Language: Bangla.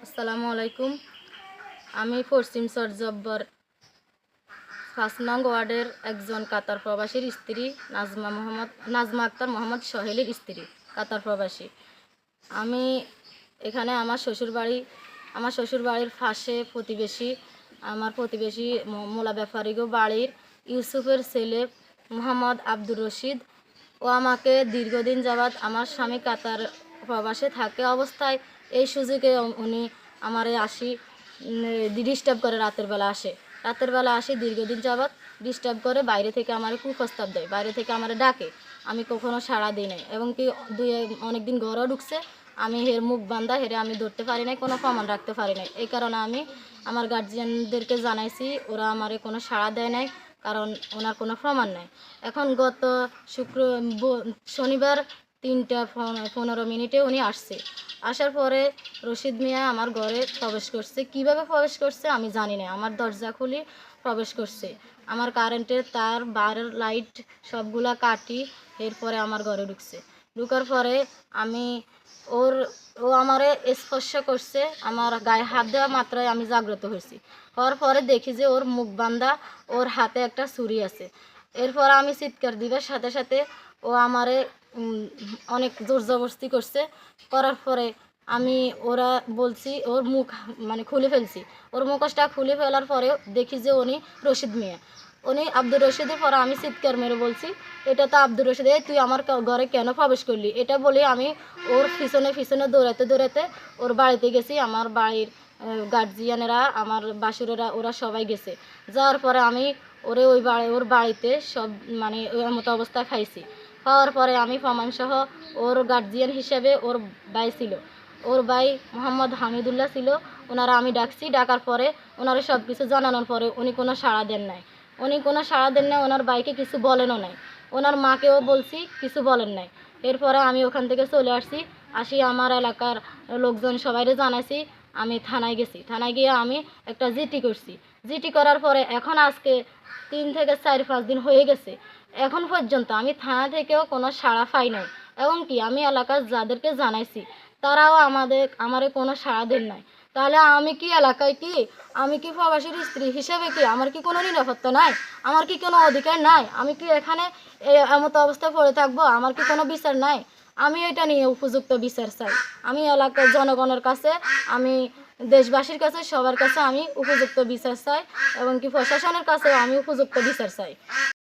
আসসালামু আলাইকুম। আমি পশ্চিম চরজব্বর ৫ নং ওয়ার্ডের একজন কাতার প্রবাসীর স্ত্রী নাজমা আক্তার মোহাম্মদ সোহেলের স্ত্রী, কাতার প্রবাসী। আমি এখানে আমার শ্বশুরবাড়ির পাশে আমার প্রতিবেশী মোলা ব্যাপারীগো বাড়ির ইউসুফের ছেলে মোহাম্মদ আব্দুর রশিদ ও আমাকে দীর্ঘদিন যাবৎ আমার স্বামী কাতার প্রবাসে থাকে অবস্থায় এই সুযোগে উনি আমারে ডিস্টার্ব করে। রাতের বেলা আসি দীর্ঘদিন যাবৎ ডিস্টার্ব করে, বাইরে থেকে আমার কুপ্রস্তাব দেয়, বাইরে থেকে আমার ডাকে, আমি কখনো সাড়া দিই নাই। এবং কি অনেক দিন ঘরেও ঢুকছে, আমি হের মুখ বান্ধা, হেরে আমি ধরতে পারি নাই, কোনো প্রমাণ রাখতে পারি নাই। এই কারণে আমি আমার গার্জিয়ানদেরকে জানাইছি, ওরা আমারে কোনো সাড়া দেয় নাই, কারণ ওনার কোনো প্রমাণ নাই। এখন গত শনিবার 3:15 উনি আসছে। আসার পরে রশিদ মিয়া আমার ঘরে প্রবেশ করছে। কিভাবে প্রবেশ করছে আমি জানি না। আমার দরজা খুলে প্রবেশ করছে, আমার কারেন্টের তার, বারের লাইট সবগুলা কাটি, এরপরে আমার ঘরে ঢুকছে। ঢুকার পরে ও আমারে স্পর্শ করছে, আমার গায়ে হাত দেওয়া মাত্রই আমি জাগ্রত হয়েছি। হওয়ার পরে দেখি যে ওর মুখ বান্ধা, ওর হাতে একটা ছুরি আছে। এরপর আমি চিৎকার দিবার সাথে সাথে ও আমারে অনেক জোর জবরদস্তি করছে। করার পরে ওরা বলছি ওর মুখ খুলে ফেলছি। ওর মুখোশটা খুলে ফেলার পরেও দেখি যে উনি আব্দুর রশিদের। পরে আমি চিৎকার মেরে বলছি, এটা তো আব্দুর রশিদ, তুই আমার ঘরে কেন প্রবেশ করলি? এটা বলে আমি ওর পিছনে দৌড়াতে ওর বাড়িতে গেছি। আমার বাড়ির গার্জিয়ানেরা, আমার বাসুরেরা, ওরা সবাই গেছে। যাওয়ার পরে আমি ওর বাড়িতে সব ওই মতো অবস্থা খাইছি। খাওয়ার পরে আমি প্রমাণসহ ওর গার্জিয়ান হিসেবে ওর ভাই ছিল, ওর ভাই মোহাম্মদ হামিদুল্লাহ ছিল, ওনারা আমি ডাকছি। ডাকার পরে ওনারা সব কিছু জানানোর পরে উনি কোনো সাড়া দেন নাই। ওনার ভাইকে কিছু বলেনও নাই, ওনার মাকেও বলছি, কিছু বলেন নাই। এরপরে আমি ওখান থেকে চলে আসি আমার এলাকার লোকজন সবাইরে জানাইছি। আমি থানায় গেছি। থানায় গিয়ে আমি একটা জিটি করার পরে এখন আজকে 3 থেকে 4-5 দিন হয়ে গেছে। এখন পর্যন্ত আমি থানা থেকেও কোনো সাড়া পাই নাই। এবং কি আমি এলাকার যাদেরকে জানাইছি তারাও আমারে কোনো সাড়া দেন নাই। তাহলে আমি কি প্রবাসীর স্ত্রী হিসেবে কি আমার কি কোনো নিরাপত্তা নাই? আমার কি কোনো অধিকার নাই? আমি কি এখানে এমতো অবস্থায় পড়ে থাকবো? আমার কি কোনো বিচার নাই? আমি এটা নিয়ে উপযুক্ত বিচার চাই। আমি এলাকার জনগণের কাছে, আমি দেশবাসীর কাছে, সবার কাছে আমি উপযুক্ত বিচার চাই। এবং কি প্রশাসনের কাছেও আমি উপযুক্ত বিচার চাই।